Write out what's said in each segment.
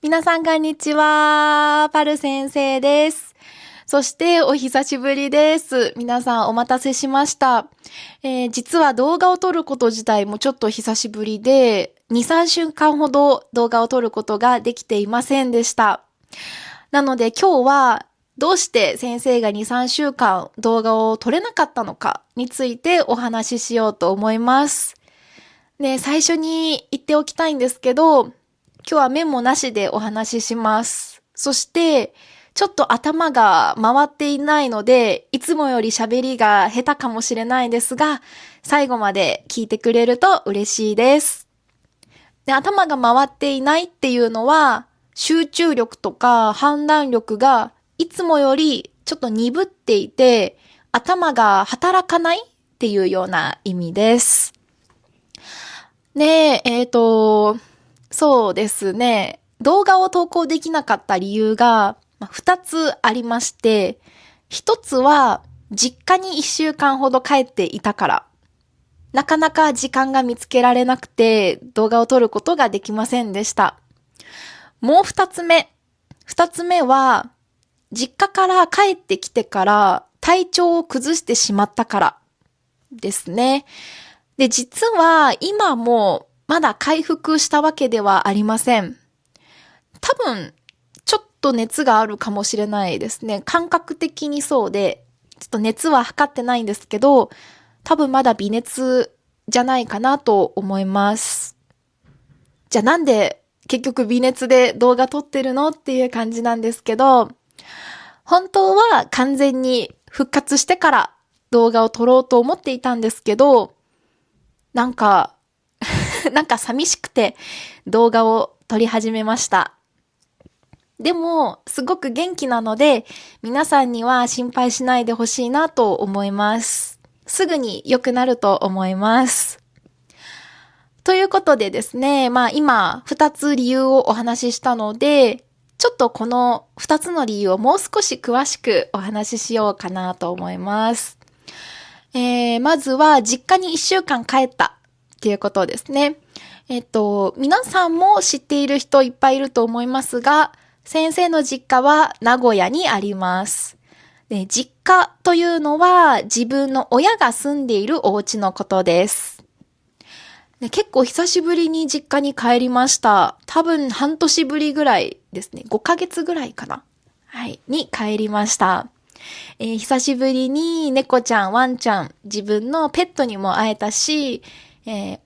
皆さんこんにちは。パル先生です。そしてお久しぶりです。皆さんお待たせしました。実は動画を撮ること自体もちょっと久しぶりで、2、3週間ほど動画を撮ることができていませんでした。なので今日はどうして先生が2、3週間動画を撮れなかったのかについてお話ししようと思います。で、最初に言っておきたいんですけど、今日はメモなしでお話しします。そして、ちょっと頭が回っていないので、いつもより喋りが下手かもしれないですが、最後まで聞いてくれると嬉しいです。で、頭が回っていないっていうのは、集中力とか判断力がいつもよりちょっと鈍っていて、頭が働かないっていうような意味です。ねえ、そうですね。動画を投稿できなかった理由が2つありまして、1つは実家に1週間ほど帰っていたから、なかなか時間が見つけられなくて動画を撮ることができませんでした。もう2つ目は実家から帰ってきてから体調を崩してしまったからですね。で、実は今もまだ回復したわけではありません。多分、ちょっと熱があるかもしれないですね。感覚的にそうで、ちょっと熱は測ってないんですけど、多分まだ微熱じゃないかなと思います。じゃあなんで結局微熱で動画撮ってるのっていう感じなんですけど、本当は完全に復活してから動画を撮ろうと思っていたんですけど、なんか寂しくて動画を撮り始めました。でも、すごく元気なので、皆さんには心配しないでほしいなと思います。すぐに良くなると思います。ということでですね、今、2つ理由をお話ししたので、ちょっとこの2つの理由をもう少し詳しくお話ししようかなと思います。まずは、実家に1週間帰ったっていうことですね。皆さんも知っている人いっぱいいると思いますが、先生の実家は名古屋にあります。で、実家というのは自分の親が住んでいるお家のことです。で、結構久しぶりに実家に帰りました。多分半年ぶりぐらいですね。5ヶ月ぐらいかな。はい。に帰りました。久しぶりに猫ちゃん、ワンちゃん、自分のペットにも会えたし、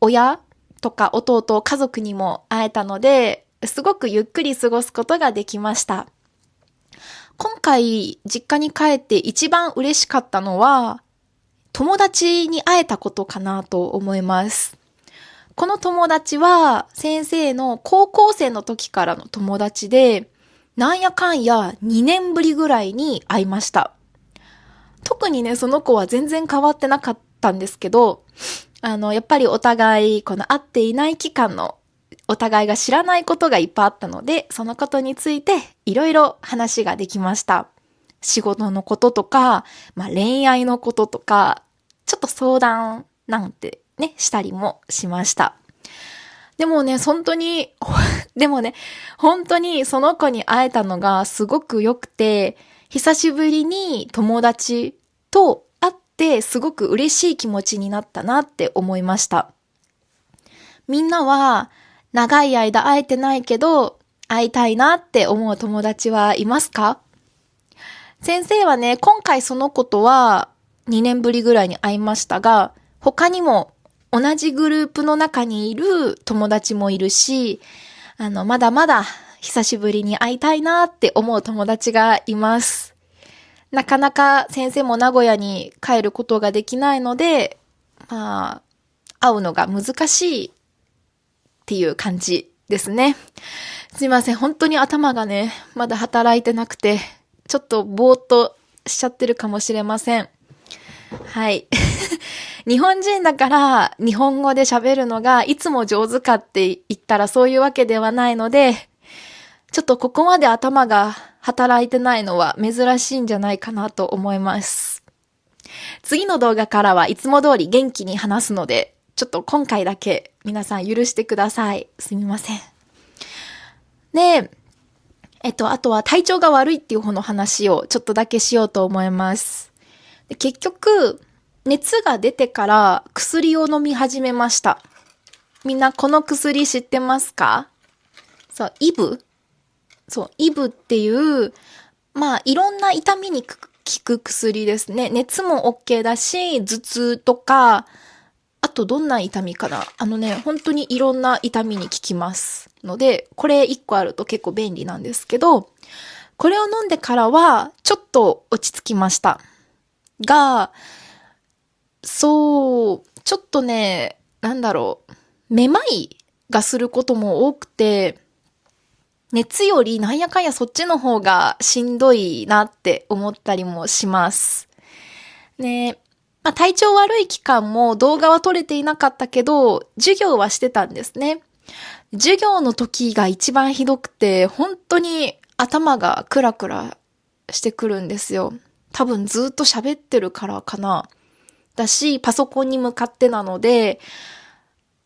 親とか弟、家族にも会えたので、すごくゆっくり過ごすことができました。今回、実家に帰って一番嬉しかったのは、友達に会えたことかなと思います。この友達は、先生の高校生の時からの友達で、なんやかんや2年ぶりぐらいに会いました。特にね、その子は全然変わってなかったんですけど、やっぱりお互い、この会っていない期間のお互いが知らないことがいっぱいあったので、そのことについていろいろ話ができました。仕事のこととか、恋愛のこととか、ちょっと相談なんてね、したりもしました。でもね、本当にその子に会えたのがすごく良くて、久しぶりに友達と会ってすごく嬉しい気持ちになったなって思いました。みんなは長い間会えてないけど会いたいなって思う友達はいますか？先生はね、今回その子とは2年ぶりぐらいに会いましたが、他にも同じグループの中にいる友達もいるし、まだまだ久しぶりに会いたいなって思う友達がいます。なかなか先生も名古屋に帰ることができないので、会うのが難しいっていう感じですね。すいません。本当に頭がね、まだ働いてなくて、ちょっとぼーっとしちゃってるかもしれません。はい。日本人だから日本語で喋るのがいつも上手かって言ったらそういうわけではないので、ちょっとここまで頭が働いてないのは珍しいんじゃないかなと思います。次の動画からはいつも通り元気に話すので、ちょっと今回だけ皆さん許してください。すみません。で、あとは体調が悪いっていう方の話をちょっとだけしようと思います。で結局、熱が出てから薬を飲み始めました。みんなこの薬知ってますか？そう、イブっていう、いろんな痛みに効く薬ですね。熱も OK だし、頭痛とか、あとどんな痛みかな？本当にいろんな痛みに効きますので、これ1個あると結構便利なんですけど、これを飲んでからはちょっと落ち着きました。が、ちょっとね、めまいがすることも多くて、熱よりなんやかんやそっちの方がしんどいなって思ったりもします。ね、体調悪い期間も動画は撮れていなかったけど、授業はしてたんですね。授業の時が一番ひどくて、本当に頭がクラクラしてくるんですよ。多分ずっと喋ってるからかな。だし、パソコンに向かってなので、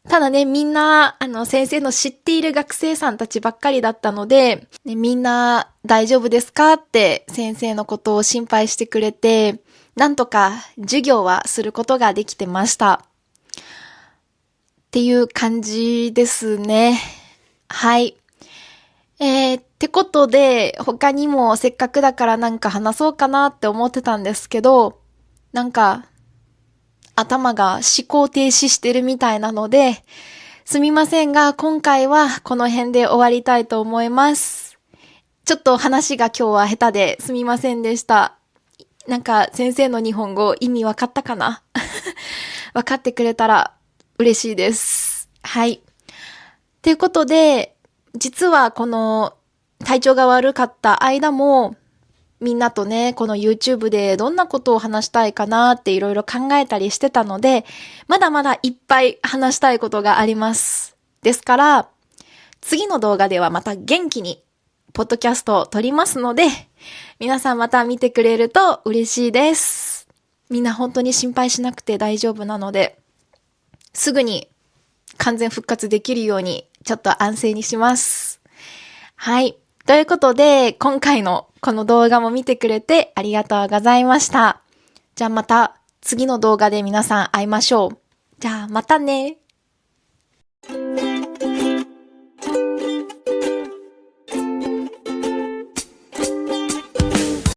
ただね、みんな、先生の知っている学生さんたちばっかりだったので、ね、みんな大丈夫ですかって先生のことを心配してくれて、なんとか授業はすることができてました。っていう感じですね。はい。ってことで、他にもせっかくだからなんか話そうかなって思ってたんですけど、頭が思考停止してるみたいなので、すみませんが、今回はこの辺で終わりたいと思います。ちょっと話が今日は下手ですみませんでした。先生の日本語意味わかったかな？わかってくれたら嬉しいです。はい。ということで、実はこの体調が悪かった間も、みんなとね、この YouTube でどんなことを話したいかなっていろいろ考えたりしてたので、まだまだいっぱい話したいことがあります。ですから、次の動画ではまた元気に、ポッドキャストを撮りますので、皆さんまた見てくれると嬉しいです。みんな本当に心配しなくて大丈夫なので、すぐに完全復活できるように、ちょっと安静にします。はい。ということで、今回のこの動画も見てくれてありがとうございました。じゃあまた次の動画で皆さん会いましょう。じゃあまたね。